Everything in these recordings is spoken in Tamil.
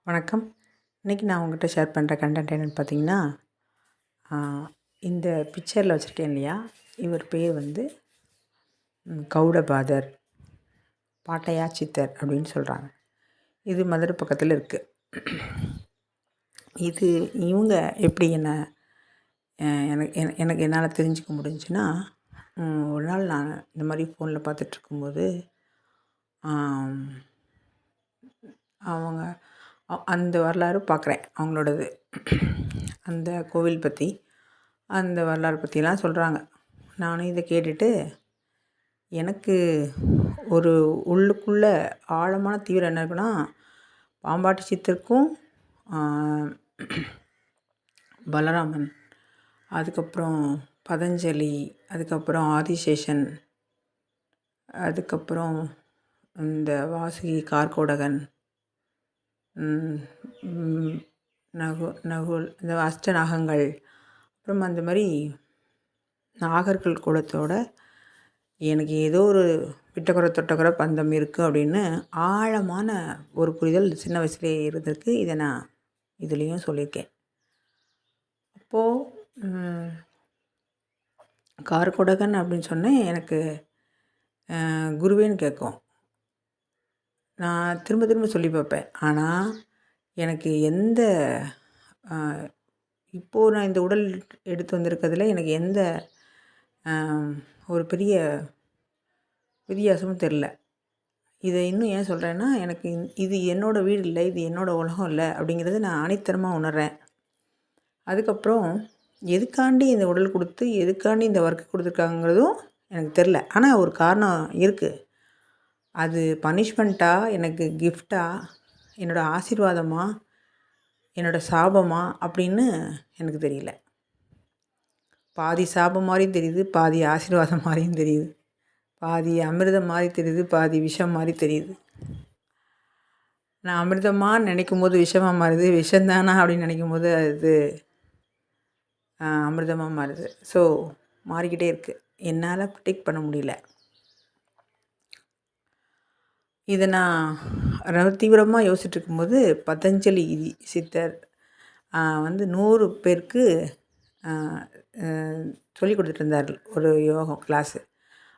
வணக்கம். இன்றைக்கி நான் உங்கள்கிட்ட ஷேர் பண்ணுற கண்டென்ட் என்னென்னு பார்த்தீங்கன்னா, இந்த பிக்சரில் வச்சுருக்கேன் இல்லையா, இவர் பேர் வந்து கௌடபாதர், பாட்டையா சித்தர் அப்படின்னு சொல்கிறாங்க. இது மதுரை பக்கத்தில் இருக்குது. இவங்க எப்படி எனக்கு என்னால் தெரிஞ்சுக்க முடிஞ்சுன்னா, ஒரு நாள் நான் இந்த மாதிரி ஃபோனில் பார்த்துட்ருக்கும்போது அவங்க அந்த வரலாறு பார்க்குறேன் அவங்களோடது. அந்த கோவில் பற்றி, அந்த வரலாறு பற்றிலாம் சொல்கிறாங்க. நானும் இதை கேட்டுட்டு எனக்கு ஒரு உள்ளுக்குள்ளே ஆழமான தீவிரம் என்ன இருக்குன்னா, பாம்பாட்டி சித்தருக்கும் பலராமன், அதுக்கப்புறம் பதஞ்சலி, அதுக்கப்புறம் ஆதிசேஷன், அதுக்கப்புறம் இந்த வாசுகி கார்கோடகன், நகுல், இந்த அஷ்டநாகங்கள், அப்புறம் அந்த மாதிரி நாகர்கள் குலத்தோட எனக்கு ஏதோ ஒரு விட்டக்குறை தொட்டக்குறை பந்தம் இருக்குது அப்படின்னு ஆழமான ஒரு புரிதல் சின்ன வயசுலேயே இருந்திருக்கு. இதை நான் இதுலேயும் சொல்லியிருக்கேன். அப்போது கார்கோடகன் அப்படின்னு சொன்னேன், எனக்கு குருவேன்னு கேட்கும். நான் திரும்ப திரும்ப சொல்லி பார்ப்பேன். ஆனால் எனக்கு இப்போது நான் இந்த உடல் எடுத்து வந்திருக்கிறதுல எனக்கு எந்த ஒரு பெரிய வித்தியாசமும் தெரில. இதை இன்னும் ஏன் சொல்கிறேன்னா, எனக்கு இது என்னோடய வீடு இல்லை, இது என்னோடய உலகம் இல்லை அப்படிங்கிறத நான் ஆணித்தரமாக உணர்கிறேன். அதுக்கப்புறம் எதுக்காண்டி இந்த உடல் கொடுத்து எதுக்காண்டி இந்த ஒர்க்கு கொடுத்துருக்காங்கிறதும் எனக்கு தெரில. ஆனால் ஒரு காரணம் இருக்குது. அது பனிஷ்மெண்ட்டா, எனக்கு கிஃப்டா, என்னோடய ஆசீர்வாதமா, என்னோடய சாபமா அப்படின்னு எனக்கு தெரியல. பாதி சாபம் மாதிரியும் தெரியுது, பாதி ஆசீர்வாதம் மாதிரியும் தெரியுது, பாதி அமிர்தம் மாதிரி தெரியுது, பாதி விஷம் மாதிரி தெரியுது. நான் அமிர்தமாக நினைக்கும் போது விஷமாக மாறுது, விஷந்தானா அப்படின்னு நினைக்கும் போது அது அமிர்தமாக மாறுது. ஸோ மாறிக்கிட்டே இருக்குது. என்னால் ப்ரிடிக்ட் பண்ண முடியல. இதை நான் தீவிரமாக யோசிச்சுட்ருக்கும்போது பதஞ்சலி சித்தர் வந்து 100 பேருக்கு சொல்லி கொடுத்துட்ருந்தார் ஒரு யோகம் கிளாஸு.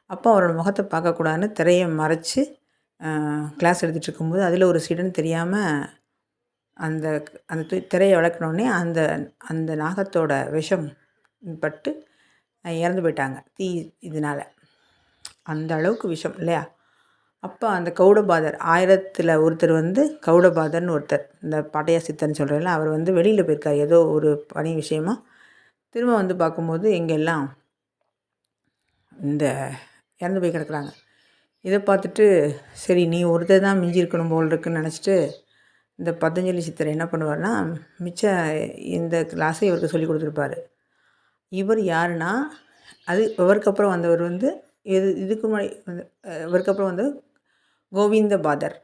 அப்போ அவரோட முகத்தை பார்க்கக்கூடாதுன்னு திரையை மறைச்சி கிளாஸ் எடுத்துகிட்ருக்கும்போது அதில் ஒரு சீடன் தெரியாமல் அந்த அந்த திரையை விளக்குனோடனே அந்த நாகத்தோட விஷம் பட்டு இறந்து போயிட்டாங்க இதனால். அந்த அளவுக்கு விஷம் இல்லையா? அப்போ அந்த கௌடபாதர் 1000ல் ஒருத்தர் வந்து கௌடபாதர்னு ஒருத்தர், இந்த பாட்டையா சித்தர்னு சொல்கிறேன்ல, அவர் வந்து வெளியில் போயிருக்கார் ஏதோ ஒரு பணி விஷயமா. திரும்ப வந்து பார்க்கும்போது எங்கெல்லாம் இந்த இறந்து போய் கிடக்குறாங்க. இதை பார்த்துட்டு சரி நீ ஒருத்தர் தான் மிஞ்சிருக்கணும் போல் இருக்குன்னு நினச்சிட்டு இந்த பதஞ்சலி சித்தர் என்ன பண்ணுவார்னா, மிச்ச இந்த கிளாஸை இவருக்கு சொல்லி கொடுத்துருப்பாரு. இவர் யாருன்னா, இவருக்கு அப்புறம் வந்தவர் வந்து இதுக்கு முன்னாடி வந்து இவருக்கு அப்புறம் வந்து கோவிந்தபாதர்.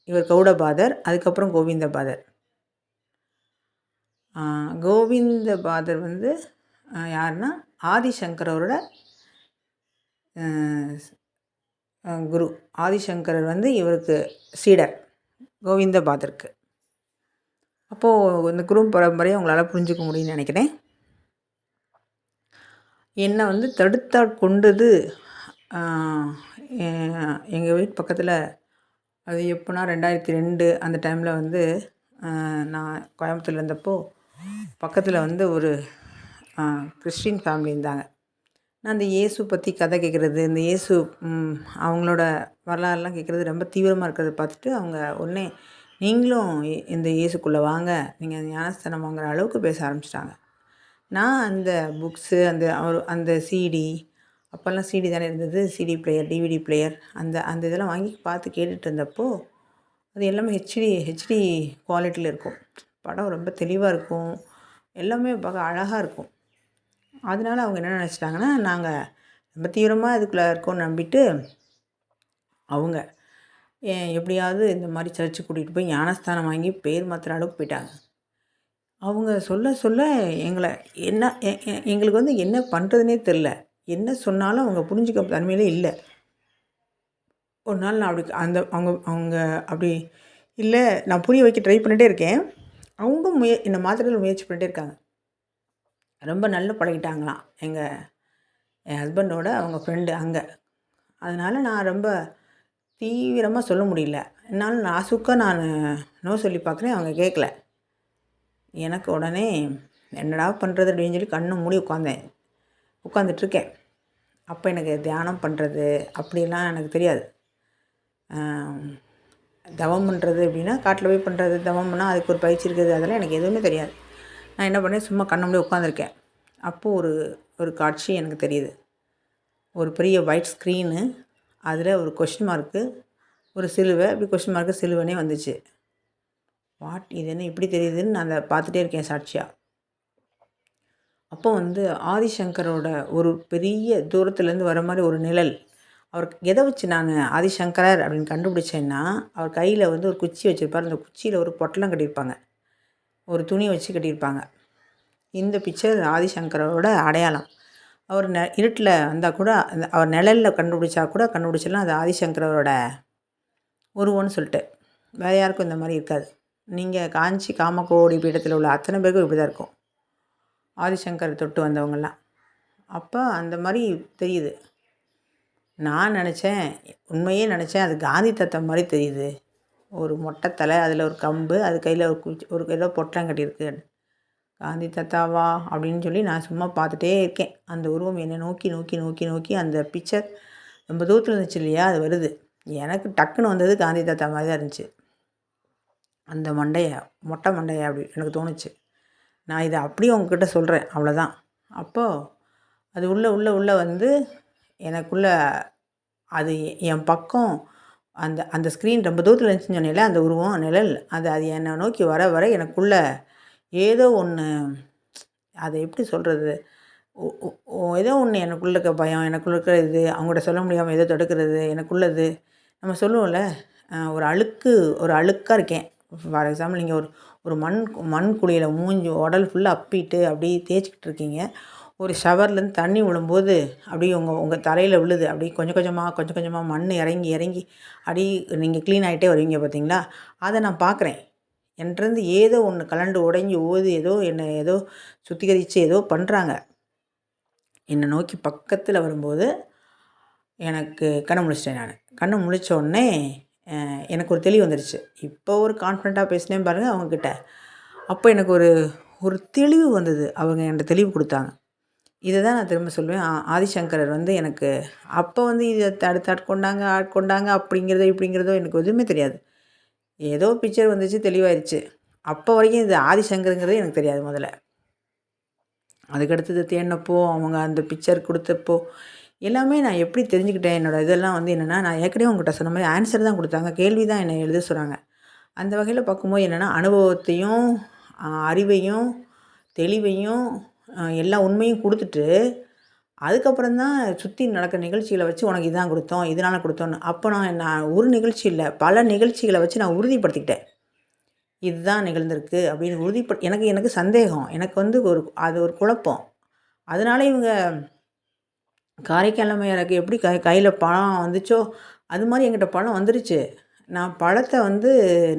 இவர் கௌடபாதர், அதுக்கப்புறம் கோவிந்தபாதர். கோவிந்தபாதர் வந்து யாருன்னா ஆதிசங்கரோட குரு. ஆதிசங்கரர் வந்து இவருக்கு சீடர் கோவிந்தபாதருக்கு. அப்போது இந்த குரு பரம்பரையை உங்களால் புரிஞ்சுக்க முடியும்னு நினைக்கிறேன். என்னை வந்து தடுத்தாற் கொண்டது எங்கள் வீட்டு பக்கத்தில். அது எப்போனா 2002 அந்த டைமில் வந்து நான் கோயம்புத்தூரில் இருந்தப்போ பக்கத்தில் வந்து ஒரு கிறிஸ்டின் ஃபேமிலி இருந்தாங்க. நான் இந்த இயேசு பற்றி கதை கேட்குறது, இந்த இயேசு அவங்களோட வரலாறுலாம் கேட்குறது ரொம்ப தீவிரமாக இருக்கிறத பார்த்துட்டு அவங்க உடனே நீங்களும் இந்த இயேசுக்குள்ளே வாங்க, நீங்கள் ஞானஸ்தானம் வாங்குகிற அளவுக்கு பேச ஆரம்பிச்சிட்டாங்க. நான் அந்த புக்ஸு அந்த சிடி, அப்போல்லாம் சிடி தானே இருந்தது, சிடி பிளேயர், டிவிடி பிளேயர், அந்த இதெல்லாம் வாங்கி பார்த்து கேட்டுட்டு இருந்தப்போ அது எல்லாமே ஹெச்டி குவாலிட்டியில் இருக்கும். படம் ரொம்ப தெளிவாக இருக்கும், எல்லாமே பார்க்க அழகாக இருக்கும். அதனால அவங்க என்ன நினச்சிட்டாங்கன்னா, நாங்கள் ரொம்ப தீவிரமாக இதுக்குள்ளே இருக்கோன்னு நம்பிட்டு அவங்க எப்படியாவது இந்த மாதிரி சர்ச்சுக்கு கூட்டிகிட்டு போய் ஞானஸ்தானம் வாங்கி பேர் மாற்றுற அளவுக்கு போயிட்டாங்க. அவங்க சொல்ல சொல்ல எங்களுக்கு வந்து என்ன பண்ணுறதுனே தெரில. என்ன சொன்னாலும் அவங்க புரிஞ்சுக்க தன்மையிலே இல்லை. ஒரு நாள் நான் அப்படி அவங்க அப்படி இல்லை நான் புரிய வைக்க ட்ரை பண்ணிகிட்டே இருக்கேன். அவங்க என்னை மாத்துறதுக்கு முயற்சி பண்ணிகிட்டே இருக்காங்க. ரொம்ப நல்லா பழகிட்டாங்களாம் என் ஹஸ்பண்டோட அவங்க ஃப்ரெண்டு அங்கே. அதனால் நான் ரொம்ப தீவிரமாக சொல்ல முடியல. என்னால் நாசுக்காக நான் நோ சொல்லி பார்க்குறேன், அவங்க கேட்கல. எனக்கு உடனே என்னடா பண்ணுறது அப்படின்னு சொல்லி கண்ணை மூடி உட்காந்துட்ருக்கேன். அப்போ எனக்கு தியானம் பண்ணுறது அப்படிலாம் எனக்கு தெரியாது. தவம் பண்ணுறது அப்படின்னா காட்டில் போய் பண்ணுறது, தவம் பண்ணால் அதுக்கு ஒரு பயிற்சி இருக்குது, அதெல்லாம் எனக்கு எதுவுமே தெரியாது. நான் என்ன பண்ணேன், சும்மா கண்ணை மூடி உட்காந்துருக்கேன். அப்போது ஒரு காட்சி எனக்கு தெரியுது. ஒரு பெரிய ஒயிட் ஸ்க்ரீனு, அதில் ஒரு கொஸ்டின் மார்க்கு, ஒரு சிலுவை, இப்படி கொஸ்டின் மார்க்கு சிலுவனே வந்துச்சு. இது என்ன இப்படி தெரியுதுன்னு நான் அதை பார்த்துட்டே இருக்கேன் சாட்சியாக. அப்போ ஆதிசங்கரோட ஒரு பெரிய தூரத்துலேருந்து வர மாதிரி ஒரு நிழல். அவருக்கு எதை வச்சு நான் ஆதிசங்கரர் அப்படின்னு கண்டுபிடிச்சேன்னா, அவர் கையில் ஒரு குச்சி வச்சுருப்பார். அந்த குச்சியில் ஒரு பொட்டலம் கட்டியிருப்பாங்க, ஒரு துணி வச்சு கட்டியிருப்பாங்க. இந்த பிக்சர் ஆதிசங்கரோட அடையாளம். அவர் இருட்டில் வந்தால் கூட அவர் நிழலில் கண்டுபிடிச்சிடலாம் அது ஆதிசங்கரோட உருவம்னு சொல்லிட்டு. வேறு யாருக்கும் இந்த மாதிரி இருக்காது. நீங்கள் காஞ்சி காமகோடி பீடத்தில் உள்ள அத்தனை பேருக்கும் இப்படி தான் இருக்கும், ஆதிசங்கர் தொட்டு வந்தவங்கெல்லாம். அப்போ அந்த மாதிரி தெரியுது. நான் நினச்சேன், உண்மையே நினச்சேன், அது காந்தி தத்தம் மாதிரி தெரியுது. ஒரு மொட்டை தலை, அதில் ஒரு கம்பு, அது கையில் ஒரு ஏதோ பொட்டலம் கட்டியிருக்கு. காந்தி தத்தாவா அப்படின்னு சொல்லி நான் சும்மா பார்த்துட்டே இருக்கேன். அந்த உருவம் என்னை நோக்கி நோக்கி நோக்கி நோக்கி அந்த பிக்சர் ரொம்ப தூரத்தில் இருந்துச்சு இல்லையா, அது வருது. எனக்கு டக்குன்னு வந்தது காந்தி தாத்தா மாதிரி தான் இருந்துச்சு. அந்த மொட்டை மண்டையை அப்படி எனக்கு தோணுச்சு. நான் இதை அப்படியே உங்ககிட்ட சொல்கிறேன், அவ்வளோதான். அப்போது அது உள்ளே எனக்குள்ளே அது என் பக்கம் அந்த ஸ்க்ரீன் ரொம்ப தூரத்தில் இருந்துச்சுன்னு சொன்னேன்ல, அந்த உருவம் நிழல், அது என்னை நோக்கி வர எனக்குள்ளே ஏதோ ஒன்று, அதை எப்படி சொல்கிறது, ஏதோ ஒன்று எனக்குள்ளே இருக்க பயம், எனக்குள்ளே இருக்கிற இது, அவங்கள்ட்ட சொல்ல முடியாமல் ஏதோ தடுக்கிறது எனக்குள்ளது. நம்ம சொல்லுவோம்ல, ஒரு அழுக்காக இருக்கேன். ஃபார் எக்ஸாம்பிள், நீங்கள் ஒரு மண் குழியில் மூஞ்சி உடல் ஃபுல்லாக அப்பிட்டு அப்படியே தேய்ச்சிக்கிட்டு இருக்கீங்க. ஒரு ஷவர்லேருந்து தண்ணி விழும்போது அப்படியே உங்கள் தலையில் விழுது. அப்படியே கொஞ்சம் கொஞ்சமாக மண் இறங்கி அப்படி நீங்கள் க்ளீன் ஆகிட்டே வருவீங்க பார்த்தீங்களா, அதை நான் பார்க்குறேன். என்கிட்டருந்து ஏதோ ஒன்று கலண்டு உடைஞ்சி ஓது, ஏதோ சுத்திகரித்து ஏதோ பண்ணுறாங்க. என்னை நோக்கி பக்கத்தில் வரும்போது எனக்கு கண்ணை முழிச்சிட்டேன். நான் கண்ணை முழித்த உடனே எனக்கு ஒரு தெளிவு வந்துடுச்சு. இப்போ ஒரு கான்ஃபிடண்ட்டாக பேசினேன் பாருங்கள் அவங்கக்கிட்ட. அப்போ எனக்கு ஒரு தெளிவு வந்தது. அவங்க என்கிட்ட தெளிவு கொடுத்தாங்க. இதை தான் நான் திரும்ப சொல்லுவேன். ஆதிசங்கரர் எனக்கு அப்போ இதை ஆட்கொண்டாங்க அப்படிங்கிறதோ இப்படிங்கிறதோ எனக்கு எதுவுமே தெரியாது. ஏதோ பிக்சர் வந்துச்சு, தெளிவாயிருச்சு. அப்போ வரைக்கும் இது ஆதிசங்கருங்கிறதே எனக்கு தெரியாது முதல்ல. அதுக்கடுத்தது தேடினப்போ, அவங்க அந்த பிக்சர் கொடுத்தப்போ எல்லாமே நான் எப்படி தெரிஞ்சுக்கிட்டேன். என்னோடய இதெல்லாம் என்னென்னா, நான் ஏற்கனவே உங்கள்கிட்ட சொன்ன மாதிரி ஆன்சர் தான் கொடுத்தாங்க, கேள்வி தான் என்னை எழுத சொல்கிறாங்க. அந்த வகையில் பார்க்கும்போது என்னென்னா, அனுபவத்தையும் அறிவையும் தெளிவையும் எல்லா உண்மையும் கொடுத்துட்டு, அதுக்கப்புறம் தான் சுற்றி நடக்கிற நிகழ்ச்சிகளை வச்சு உனக்கு இதான் கொடுத்தோம், இதனால் கொடுத்தோன்னு. அப்போ நான் ஒரு நிகழ்ச்சி இல்லை, பல நிகழ்ச்சிகளை வச்சு நான் உறுதிப்படுத்திக்கிட்டேன். இதுதான் நிகழ்ந்திருக்கு அப்படின்னு எனக்கு சந்தேகம். எனக்கு அது ஒரு குழப்பம். அதனால இவங்க காரைக்கால் அம்மையாருக்கு எப்படி கையில் பணம் வந்துச்சோ, அது மாதிரி என்கிட்ட பணம் வந்துருச்சு. நான் பழத்தை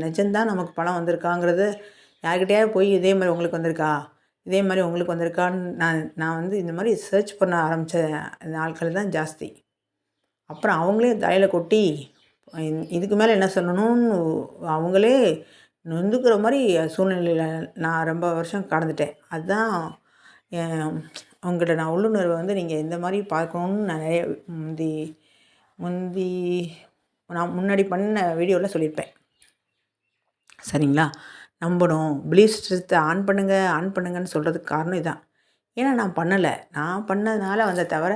நிஜம்தான் நமக்கு பணம் வந்திருக்காங்கிறத யார்கிட்டையாவது போய் இதே மாதிரி உங்களுக்கு வந்திருக்கா, இதே மாதிரி உங்களுக்கு வந்திருக்கான்னு நான் இந்த மாதிரி சர்ச் பண்ண ஆரம்பித்த நாட்கள் தான் ஜாஸ்தி. அப்புறம் அவங்களே தலையில் கொட்டி இதுக்கு மேலே என்ன சொல்லணும்னு அவங்களே நொந்துக்கிற மாதிரி சூழ்நிலையில் நான் ரொம்ப வருஷம் கடந்துட்டேன். அதுதான் அவங்ககிட்ட நான் உள்ளுணர்வை நீங்கள் இந்த மாதிரி பார்க்கணுன்னு நான் நிறைய முந்தி நான் முன்னாடி பண்ண வீடியோவில் சொல்லியிருப்பேன். சரிங்களா? நம்பணும், பிலீஃப் சிஸ்டத்தை ஆன் பண்ணுங்கன்னு சொல்கிறதுக்கு காரணம் இதான். ஏன்னா நான் பண்ணலை, நான் பண்ணதுனால வந்த தவிர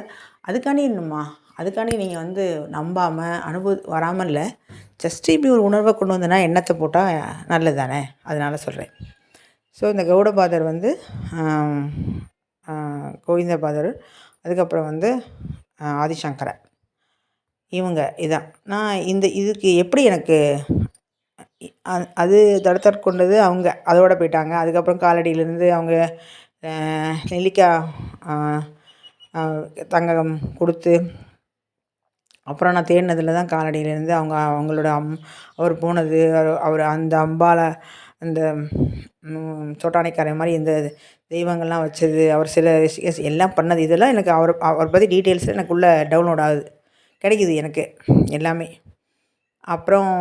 அதுக்காண்டி நீங்கள் நம்பாமல் வராமல் இல்லை. ஜஸ்ட்டு இப்படி ஒரு உணர்வை கொண்டு வந்தேன்னா எண்ணத்தை போட்டால் நல்லது தானே, அதனால் சொல்கிறேன். ஸோ இந்த கௌடபாதர் கோவிந்தபாதர், அதுக்கப்புறம் ஆதிசங்கரர், இவங்க இதான். நான் இதுக்கு எப்படி எனக்கு அது தடுத்தற்கொண்டது அவங்க அதோடு போயிட்டாங்க. அதுக்கப்புறம் காலடியிலேருந்து அவங்க நெல்லிக்காய் தங்ககம் கொடுத்து அப்புறம் நான் தேடினதில் தான் காலடியிலேருந்து அவங்களோட அவர் போனது, அவர் அந்த அம்பால அந்த சோட்டானிக்காரன் மாதிரி இந்த தெய்வங்கள்லாம் வச்சது, அவர் சில எல்லாம் பண்ணது, இதெல்லாம் எனக்கு அவரை பற்றி டீட்டெயில்ஸ் எனக்குள்ளே டவுன்லோட் ஆகுது, கிடைக்குது எனக்கு எல்லாமே. அப்புறம்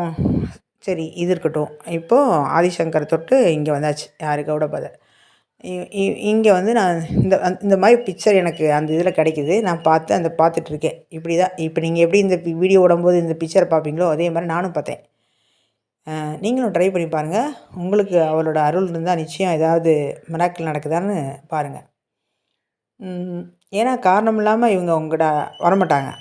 சரி இது இருக்கட்டும். இப்போது ஆதிசங்கரை தொட்டு இங்கே வந்தாச்சு. யாரு கௌடபாதர். இங்கே வந்து நான் இந்த மாதிரி பிக்சர் எனக்கு அந்த இதில் கிடைக்கிது. நான் பார்த்துட்ருக்கேன். இப்படி தான் இப்போ நீங்கள் எப்படி இந்த வீடியோ ஓடும்போது இந்த பிக்சரை பார்ப்பீங்களோ அதே மாதிரி நானும் பார்த்தேன். நீங்களும் ட்ரை பண்ணி பாருங்கள். உங்களுக்கு அவளோட அருள் இருந்தால் நிச்சயம் ஏதாவது மிராக்கிள் நடக்குதான்னு பாருங்கள். ஏன்னா காரணம் இல்லாமல் இவங்க உங்கள்கிட்ட வரமாட்டாங்க.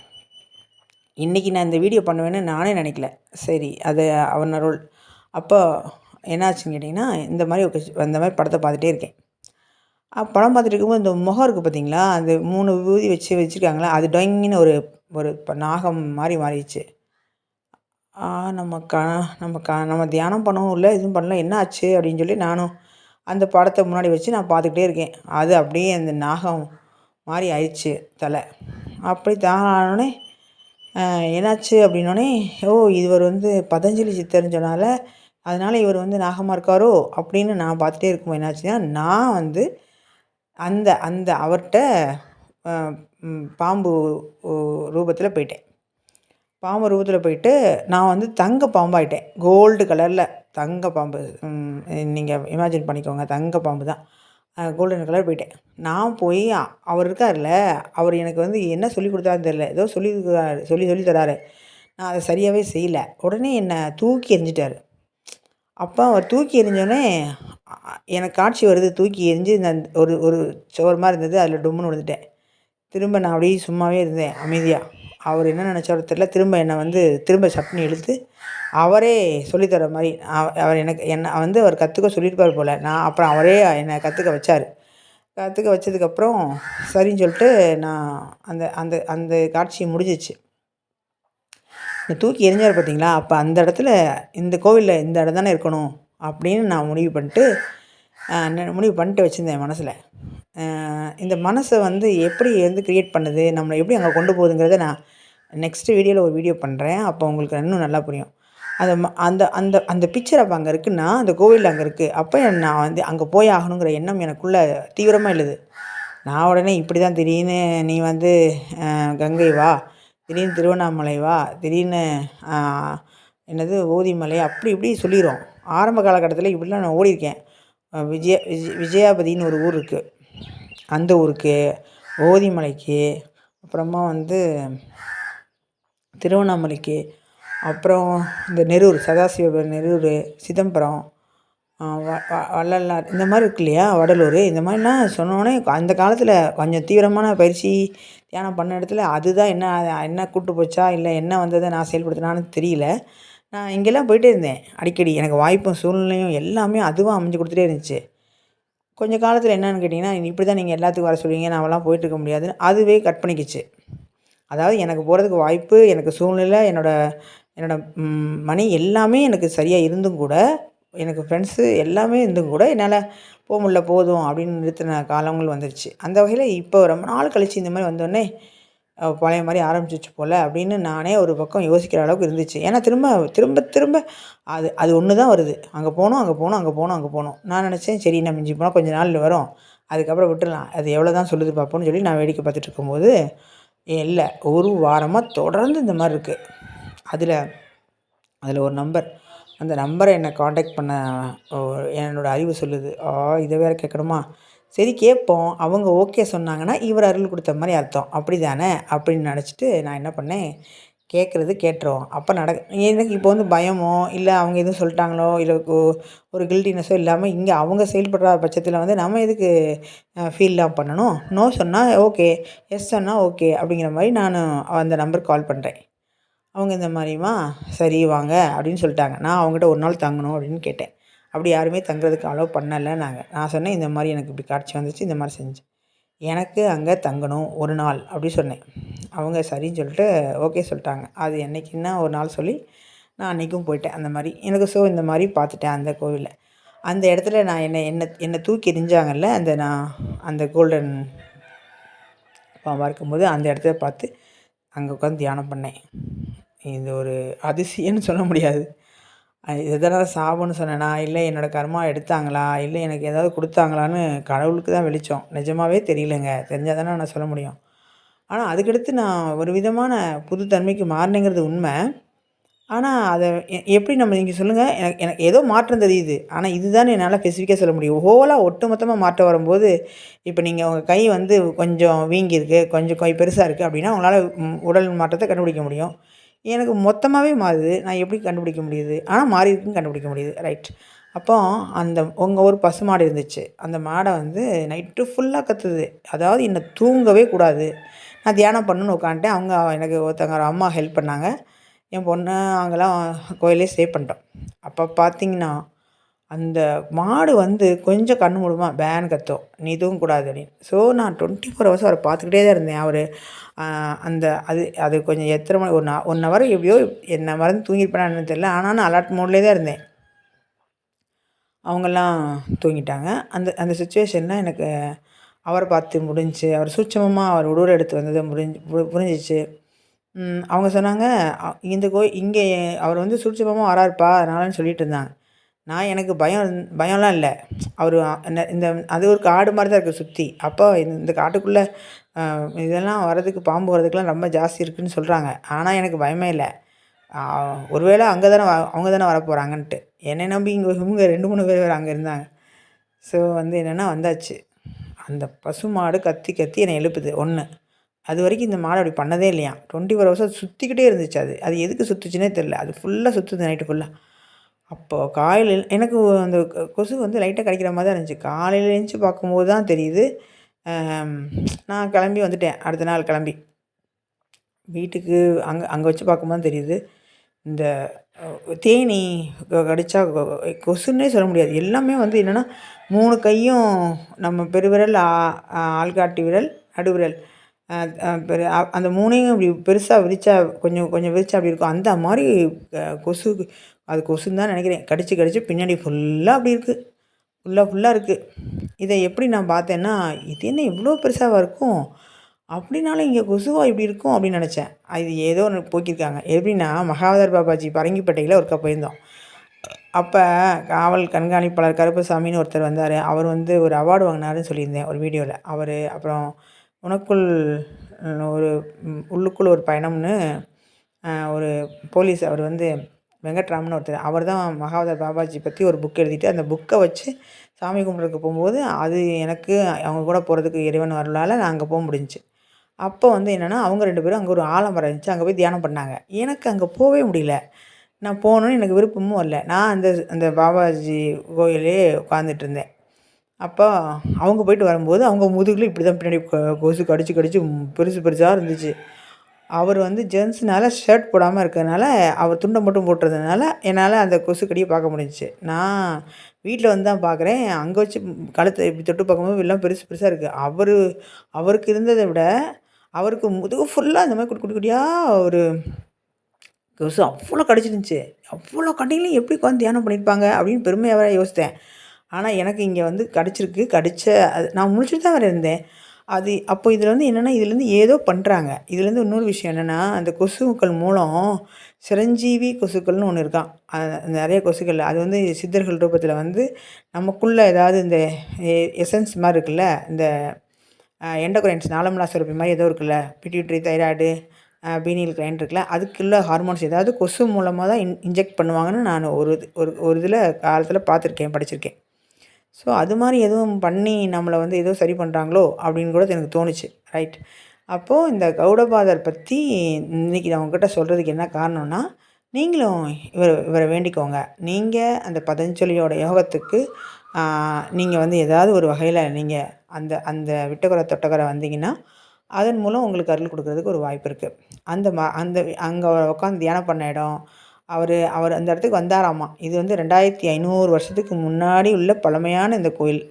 இன்றைக்கி நான் இந்த வீடியோ பண்ணுவேன்னு நானே நினைக்கல. சரி அது அவன் அருள். அப்போ என்னாச்சுன்னு கேட்டிங்கன்னா, இந்த மாதிரி படத்தை பார்த்துட்டே இருக்கேன். படம் பார்த்துட்டு இருக்கும்போது இந்த முகம் இருக்குது பார்த்தீங்களா, அந்த 3 விபூதி வச்சுருக்காங்களா, அது டொய்ங்கின்னு ஒரு நாகம் மாதிரி மாறிடுச்சு. நம்ம தியானம் பண்ணவும் இல்லை, எதுவும் பண்ணல, என்ன ஆச்சு அப்படின்னு சொல்லி நானும் அந்த படத்தை முன்னாடி வச்சு நான் பார்த்துக்கிட்டே இருக்கேன். அது அப்படியே அந்த நாகம் மாதிரி ஆயிடுச்சு தலை. அப்படி ஆனோடனே என்னாச்சு அப்படின்னோடனே, இவர் வந்து பதஞ்சலி சித்தர்னு சொன்னால அதனால் இவர் வந்து நாகமாக இருக்காரோ அப்படின்னு நான் பார்த்துட்டே இருக்கும்போது என்னாச்சுன்னா, நான் வந்து அந்த அவர்கிட்ட பாம்பு ரூபத்தில் போயிட்டேன். பாம்பு ரூபத்தில் போயிட்டு நான் வந்து தங்க பாம்பாயிட்டேன். கோல்டு கலரில் தங்க பாம்பு. நீங்கள் இமேஜின் பண்ணிக்கோங்க, தங்க பாம்பு தான். கோல்டன் கலர் போயிட்டேன். நான் போய் அவர் இருக்கார்ல, அவர் எனக்கு வந்து என்ன சொல்லி கொடுத்தாருன்னு தெரில, ஏதோ சொல்லி தராரு. நான் அதை சரியாகவே செய்யலை. உடனே என்னை தூக்கி எறிஞ்சிட்டார். அப்போ அவர் தூக்கி எறிஞ்சோடனே எனக்கு காட்சி வருது. தூக்கி எறிஞ்சு நான் ஒரு சுவர் மாதிரி இருந்தது, அதில் டொம்முன்னு விழுந்துட்டேன். திரும்ப நான் அப்படியே சும்மாவே இருந்தேன் அமைதியாக. அவர் என்ன நினச்சாரோ தெரியல, திரும்ப என்னை வந்து சட்னி இழுத்து அவரே சொல்லித்தர மாதிரி அவர் என்னை வந்து அவர் கற்றுக்க சொல்லியிருப்பார் போல். அப்புறம் அவரே என்னை கற்றுக்க வச்சார். கற்றுக்க வச்சதுக்கப்புறம் சரின்னு சொல்லிட்டு நான் அந்த காட்சி முடிஞ்சிச்சு. தூக்கி எறிஞ்சார் பார்த்தீங்களா, அப்போ அந்த இடத்துல இந்த கோவிலில் இந்த இடம் தானே இருக்கணும் அப்படின்னு நான் முடிவு பண்ணிட்டு வச்சுருந்தேன் மனசில். இந்த மனசை வந்து எப்படி வந்து க்ரியேட் பண்ணுது, நம்மளை எப்படி அங்கே கொண்டு போகுதுங்கிறத நான் நெக்ஸ்ட்டு வீடியோவில் ஒரு வீடியோ பண்ணுறேன். அப்போ உங்களுக்கு இன்னும் நல்லா புரியும். அந்த அந்த அந்த பிக்சர் அப்போ அங்கே இருக்குன்னா, அந்த கோவில் அங்கே இருக்குது. அப்போ நான் வந்து அங்கே போய் ஆகணுங்கிற எண்ணம் எனக்குள்ளே தீவிரமாக எழுது. நான் உடனே இப்படி தான் திடீர்னு நீ வந்து கங்கை வா, திடீர்னு திருவண்ணாமலை வா, திடீர்னு என்னது ஓதிமலை, அப்படி இப்படி சொல்லிடும். ஆரம்ப காலகட்டத்தில் இப்படிலாம் நான் ஓடியிருக்கேன். விஜயாபதின்னு ஒரு ஊர் இருக்குது, அந்த ஊருக்கு, ஓதிமலைக்கு, அப்புறமா வந்து திருவண்ணாமலைக்கு, அப்புறம் இந்த நெரூர், சதாசிவ நெரூர், சிதம்பரம், வள்ளலார், இந்த மாதிரி இருக்கு இல்லையா, வடலூர், இந்த மாதிரிலாம் சொன்னோடனே அந்த காலத்தில் கொஞ்சம் தீவிரமான பயிற்சி தியானம் பண்ண இடத்துல அதுதான் என்ன கூட்டு போச்சா இல்லை என்ன வந்ததை நான் செயல்படுத்தினான்னு தெரியல. நான் இங்கெல்லாம் போயிட்டே இருந்தேன் அடிக்கடி. எனக்கு வாய்ப்பும் சூழ்நிலையும் எல்லாமே அதுவாக அமைஞ்சு கொடுத்துட்டே இருந்துச்சு. கொஞ்சம் காலத்தில் என்னென்னு கேட்டிங்கன்னா, இப்படி தான் நீங்கள் எல்லாத்துக்கும் வர சொல்லுவீங்க, நான்லாம் போயிட்டுருக்க முடியாதுன்னு அதுவே கட் பண்ணிக்கிச்சு. அதாவது எனக்கு போகிறதுக்கு வாய்ப்பு, எனக்கு சூழ்நிலை, என்னோட மணி எல்லாமே எனக்கு சரியாக இருந்தும் கூட, எனக்கு ஃப்ரெண்ட்ஸு எல்லாமே இருந்தும் கூட என்னால் போக முடியல, போதும் அப்படின்னு நிறுத்தின காலங்கள் வந்துருச்சு. அந்த வகையில் இப்போ ரொம்ப நாள் கழித்து இந்த மாதிரி வந்தோடனே பழைய மாதிரி ஆரம்பிச்சிச்சு போல் அப்படின்னு நானே ஒரு பக்கம் யோசிக்கிற அளவுக்கு இருந்துச்சு. ஏன்னா திரும்ப அது ஒன்று தான் வருது. அங்கே போகணும். நான் நினச்சேன் சரி நான் மிஞ்சி போனால் கொஞ்சம் நாளில் வரும், அதுக்கப்புறம் விட்டுடலாம், அது எவ்வளோ தான் சொல்லுது பார்ப்போம்னு சொல்லி நான் வேடிக்கை பார்த்துட்டு இருக்கும்போது இல்லை, ஒரு வாரமாக தொடர்ந்து இந்த மாதிரி இருக்குது. அதில் ஒரு நம்பர், அந்த நம்பரை என்னை காண்டாக்ட் பண்ண என்னோடய அறிவு சொல்லுது. இதை வேறு கேட்கணுமா, சரி கேட்போம், அவங்க ஓகே சொன்னாங்கன்னா இவர் அருள் கொடுத்த மாதிரி அர்த்தம், அப்படி தானே அப்படின்னு நினச்சிட்டு நான் என்ன பண்ணேன், கேட்டுருவோம். அப்போ எனக்கு இப்போ வந்து பயமோ இல்லை அவங்க எதுவும் சொல்லிட்டாங்களோ இல்லை ஒரு கில்ட்டினஸோ இல்லாமல் இங்கே அவங்க செயல்படுற பட்சத்தில் வந்து நம்ம எதுக்கு ஃபீல்லாம் பண்ணணும். நோ சொன்னால் ஓகே, எஸ் சொன்னால் ஓகே அப்படிங்கிற மாதிரி நான் அந்த நம்பருக்கு கால் பண்ணுறேன். அவங்க இந்த மாதிரிமா சரி வாங்க அப்படின்னு சொல்லிட்டாங்க. நான் அவங்ககிட்ட ஒரு நாள் தங்கணும் அப்படின்னு கேட்டேன். அப்படி யாருமே தங்குறதுக்கு அலோவ் பண்ணலை. நான் சொன்னேன் இந்த மாதிரி எனக்கு இப்படி காட்சி வந்துச்சு, இந்த மாதிரி செஞ்சேன், எனக்கு அங்கே தங்கணும் ஒரு நாள் அப்படி சொன்னேன். அவங்க சரின்னு சொல்லிட்டு ஓகே சொல்லிட்டாங்க. அது என்றைக்குன்னா ஒரு நாள் சொல்லி நான் அன்றைக்கும் போயிட்டேன். அந்த மாதிரி எனக்கு இந்த மாதிரி பார்த்துட்டேன் அந்த கோவிலில். அந்த இடத்துல நான் என்னை தூக்கி எறிஞ்சாங்கல்ல, நான் அந்த கோல்டன் பாம்பாக இருக்கும்போது அந்த இடத்துல பார்த்து அங்கே உட்காந்து தியானம் பண்ணேன். இது ஒரு அதிசயம்னு சொல்ல முடியாது. எதனால் சாபம்னு சொன்னேனா, இல்லை என்னோடய கர்மா எடுத்தாங்களா, இல்லை எனக்கு ஏதாவது கொடுத்தாங்களான்னு கடவுளுக்கு தான் வெளிச்சம். நிஜமாவே தெரியலங்க. தெரிஞ்சா தானே நான் சொல்ல முடியும். ஆனால் அதுக்கடுத்து நான் ஒரு விதமான புது தன்மைக்கு மாறினேங்கிறது உண்மை. ஆனால் அதை எப்படி நம்ம நீங்கள் சொல்லுங்கள். எனக்கு எனக்கு ஏதோ மாற்றம் தெரியுது. ஆனால் இதுதான்னு என்னால் ஸ்பெசிஃபிக்காக சொல்ல முடியும். ஹோலாக ஒட்டுமொத்தமாக மாற்றம் வரும்போது, இப்போ நீங்கள் உங்கள் கை வந்து கொஞ்சம் வீங்கியிருக்கு, கொஞ்சம் கை பெருசாக இருக்குது அப்படின்னா, உங்களால் உடல் மாற்றத்தை கண்டுபிடிக்க முடியும். எனக்கு மொத்தமாகவே மாறுது. நான் எப்படி கண்டுபிடிக்க முடியுது? ஆனால் மாறியிருக்குன்னு கண்டுபிடிக்க முடியுது. ரைட். அப்போ அந்த உங்கள் ஒரு பசுமாடு இருந்துச்சு. அந்த மாடை வந்து நைட்டு ஃபுல்லாக கத்துது. அதாவது என்னை தூங்கவே கூடாது. நான் தியானம் பண்ணணுன்னு உட்காந்துட்டேன். அவங்க எனக்கு ஒருத்தவங்க ஒரு அம்மா ஹெல்ப் பண்ணாங்க. என் பொண்ணு அவங்களாம் கோயிலே ஸ்டே பண்ணிட்டோம். அப்போ பார்த்தீங்கன்னா, அந்த மாடு வந்து கொஞ்சம் கண்ணு மூடுமா பேன்னு கத்தும். "நீ தூங்கக்கூடாது" அப்படின்னு. ஸோ நான் 24 ஹவர்ஸும் அவரை பார்த்துக்கிட்டே தான் இருந்தேன். அவர் அந்த அது கொஞ்சம் எத்தனை மணி ஒரு 1 ஹவர் எப்படியோ என்ன மறந்து தூங்கியிருப்பேனா என்னன்னு தெரியல. ஆனாலும் அலர்ட் மோட்லேயே தான் இருந்தேன். அவங்கெல்லாம் தூங்கிட்டாங்க. அந்த அந்த சிச்சுவேஷனில் எனக்கு அவரை பார்த்து முடிஞ்சுச்சு. அவர் சூட்சமமா அவர் உருவம் எடுத்து வந்தது புரிஞ்சிச்சு. அவங்க சொன்னாங்க, இந்த இங்கே அவர் வந்து சூட்சமமா வராருப்பா அதனாலன்னு சொல்லிட்டு இருந்தாங்க. நான் எனக்கு பயம்லாம் இல்லை. அவர் இந்த அது ஒரு காடு மாதிரி தான் இருக்குது சுற்றி. அப்போ இந்த காட்டுக்குள்ளே இதெல்லாம் வர்றதுக்கு பாம்பு வர்றதுக்கெலாம் ரொம்ப ஜாஸ்தி இருக்குதுன்னு சொல்கிறாங்க. ஆனால் எனக்கு பயமே இல்லை. ஒருவேளை அங்கே தானே அவங்க தானே வரப்போகிறாங்கன்ட்டு. என்னை நம்பி இவங்க 2, 3 பேர் வேறு அங்கே இருந்தாங்க. ஸோ வந்து என்னென்னா வந்தாச்சு. அந்த பசுமாடு கத்தி கத்தி என்னை எழுப்புது 1. அது வரைக்கும் இந்த மாடு அப்படி பண்ணதே இல்லையாம். 24 ஹவர்ஸும் சுற்றிக்கிட்டே இருந்துச்சு அது. அது எதுக்கு சுற்றுச்சுன்னே தெரில. அது ஃபுல்லாக சுற்றுது நைட்டு ஃபுல்லாக. அப்போது காலையில் எனக்கு அந்த கொசு வந்து லைட்டாக கடிக்கிற மாதிரி தான் இருந்துச்சு. காலையில் எழுந்துச்சி பார்க்கும்போது தான் தெரியுது. நான் கிளம்பி வந்துட்டேன். அடுத்த நாள் கிளம்பி வீட்டுக்கு அங்கே அங்கே வச்சு பார்க்கும்போது தெரியுது. இந்த தேனீ கடித்தா கொசுன்னே சொல்ல முடியாது. எல்லாமே வந்து என்னென்னா 3 கையும் நம்ம பெருவிரல், ஆள்காட்டி விரல், நடுவிரல் அந்த 3யும் இப்படி பெருசாக விரிச்சா கொஞ்சம் கொஞ்சம் விரிச்சா அப்படி இருக்கும். அந்த மாதிரி கொசு அது கொசுன்னு தான் நினைக்கிறேன். கடிச்சு கடிச்சு பின்னாடி ஃபுல்லாக அப்படி இருக்குது. ஃபுல்லாக இருக்குது. இதை எப்படி நான் பார்த்தேன்னா, இது என்ன இவ்வளோ பெருசாவா இருக்கும்? அப்படின்னாலும் இங்கே கொசுவா இப்படி இருக்கும் அப்படின்னு நினச்சேன். இது ஏதோ ஒன்று போக்கியிருக்காங்க. எப்படின்னா மகாவதார் பாபாஜி பரங்கிப்பேட்டையில் ஒருக்கா போயிருந்தோம். அப்போ காவல் கண்காணிப்பாளர் கருப்பசாமின்னு ஒருத்தர் வந்தார். அவர் வந்து ஒரு அவார்டு வாங்கினாருன்னு சொல்லியிருந்தேன் ஒரு வீடியோவில். அவர் அப்புறம் உனக்குள் ஒரு உள்ளுக்குள் ஒரு பயணம்னு ஒரு போலீஸ் அவர் வந்து வெங்கட்ராமன் ஒருத்தர். அவர் தான் மகாவதார் பாபாஜி பற்றி ஒரு புக் எழுதிட்டு அந்த புக்கை வச்சு சாமி கும்பிட்றதுக்கு போகும்போது அது எனக்கு அவங்க கூட போகிறதுக்கு இறைவன் வரலால் நான் அங்கே போக முடிஞ்சிச்சு. அப்போ வந்து என்னென்னா அவங்க 2 பேரும் அங்கே ஒரு ஆலமரம் இருந்துச்சு. அங்கே போய் தியானம் பண்ணாங்க. எனக்கு அங்கே போகவே முடியல. நான் போகணுன்னு எனக்கு விருப்பமும் வரல. நான் அந்த அந்த பாபாஜி கோயிலே உட்காந்துட்டு இருந்தேன். அப்போ அவங்க போயிட்டு வரும்போது அவங்க முதுகில் இப்படி தான் பின்னாடி கொசு கடிச்சு கடிச்சு பெருசு பெருசாக இருந்துச்சு. அவர் வந்து ஜென்ஸ்னால ஷர்ட் போடாமல் இருக்கிறதுனால அவர் துண்டை மட்டும் போட்டுறதுனால என்னால் அந்த கொசு கடியை பார்க்க முடிஞ்சிச்சு. நான் வீட்டில் வந்து தான் பார்க்குறேன். அங்கே வச்சு கழுத்தை இப்படி தொட்டு பார்க்கும்போது எல்லாம் பெருசு பெருசாக இருக்குது. அவருக்கு இருந்ததை விட அவருக்கு முதுகு ஃபுல்லாக இந்த மாதிரி குட்டி குட்டி குட்டியாக ஒரு கொசு அவ்வளோ கடிச்சிருந்துச்சு. அவ்வளோ கடியிலையும் எப்படி உட்காந்து தியானம் பண்ணியிருப்பாங்க அப்படின்னு பெருமையாக வேறு யோசித்தேன். ஆனால் எனக்கு இங்கே வந்து கடிச்சிருக்கு. அது நான் முழிச்சுட்டு தான் வேறு இருந்தேன். அது அப்போ இதில் வந்து என்னென்னா இதுலேருந்து ஏதோ பண்ணுறாங்க. இதுலேருந்து இன்னொரு விஷயம் என்னென்னா அந்த கொசுக்கள் மூலம் சிரஞ்சீவி கொசுக்கள்னு ஒன்று இருக்கான். நிறைய கொசுக்கள் அது வந்து சித்தர்கள் ரூபத்தில் வந்து நமக்குள்ளே ஏதாவது இந்த எசன்ஸ் மாதிரி இருக்குல்ல, இந்த எண்டோக்ரைன்ஸ் நாளமில்லா சுரப்பி மாதிரி ஏதோ இருக்குல்ல, பிட்யூட்டரி, தைராய்டு, பீனியல் கிளைண்ட் இருக்குல்ல, அதுக்குள்ள ஹார்மோன்ஸ் ஏதாவது கொசு மூலமாக தான் இன்ஜெக்ட் பண்ணுவாங்கன்னு நான் ஒரு இதில் காலத்தில் பார்த்துருக்கேன், படிச்சிருக்கேன். ஸோ அது மாதிரி எதுவும் பண்ணி நம்மளை வந்து ஏதோ சரி பண்ணுறாங்களோ அப்படின்னு கூட எனக்கு தோணுச்சு. ரைட். அப்போது இந்த கௌடபாதர் பற்றி இன்றைக்கி நான் உங்ககிட்ட சொல்கிறதுக்கு என்ன காரணம்னா, நீங்களும் இவரை வேண்டிக்கோங்க. நீங்கள் அந்த பதஞ்சலியோட யோகத்துக்கு நீங்கள் வந்து ஏதாவது ஒரு வகையில் நீங்கள் அந்த அந்த விட்டகுறை தொட்டகுறை வந்தீங்கன்னா அதன் மூலம் உங்களுக்கு அருள் கொடுக்குறதுக்கு ஒரு வாய்ப்பு இருக்குது. அந்த அங்கே உட்காந்து தியானம் பண்ண இடம் அவர் அந்த இடத்துக்கு வந்தாராமா. இது வந்து 2500 வருஷத்துக்கு முன்னாடி உள்ள பழமையான இந்த கோயில்.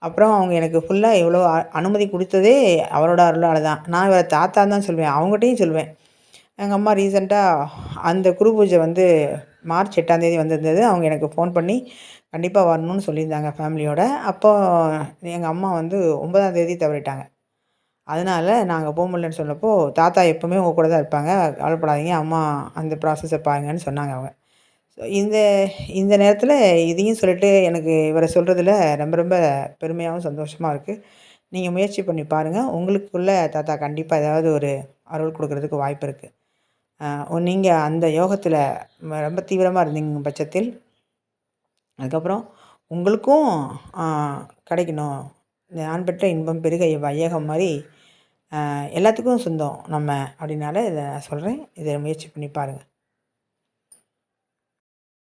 அப்புறம் அவங்க எனக்கு ஃபுல்லாக எவ்வளோ அனுமதி கொடுத்ததே அவரோட அருளால் தான். நான் இவரை தாத்தான்னு தான் சொல்லுவேன். அவங்ககிட்டையும் சொல்லுவேன். எங்கள் அம்மா ரீசெண்டாக அந்த குரு பூஜை வந்து மார்ச் 8ஆம் தேதி வந்திருந்தது. அவங்க எனக்கு ஃபோன் பண்ணி கண்டிப்பாக வரணும்னு சொல்லியிருந்தாங்க ஃபேமிலியோட. அப்போது எங்கள் அம்மா வந்து 9ஆம் தேதி தவறிட்டாங்க. அதனால் நாங்கள் போ முடியலன்னு சொன்னப்போ, தாத்தா எப்பவுமே உங்க கூட தான் இருப்பாங்க. கவலைப்படாதீங்க. அம்மா அந்த ப்ராசஸ பாருங்கன்னு சொன்னாங்க அவங்க. ஸோ இந்த இந்த நேரத்தில இதையும் சொல்லிட்டு எனக்கு இவர சொல்றதில ரொம்ப ரொம்ப பெருமையாவும், சந்தோஷமா இருக்கு. நீங்க முயற்சி பண்ணி பாருங்க. உங்களுக்குள்ள தாத்தா கண்டிப்பா ஏதாவது ஒரு அருள் குடுக்குறதுக்கு வாய்ப்பு இருக்கு. நீங்க அந்த யோகத்தில ரொம்ப தீவிரமா இருந்தீங்க பட்சத்தில், அதுக்கப்புறம் உங்களுக்கும் அ கிடைக்கணும். "யான் பெற்ற இன்பம் பெருக வையகம்" மாரி எல்லாத்துக்கும் சொந்தம் நம்ம அப்படின்னால இத நான் சொல்றேன். இத முயற்சி பண்ணி பாருங்க.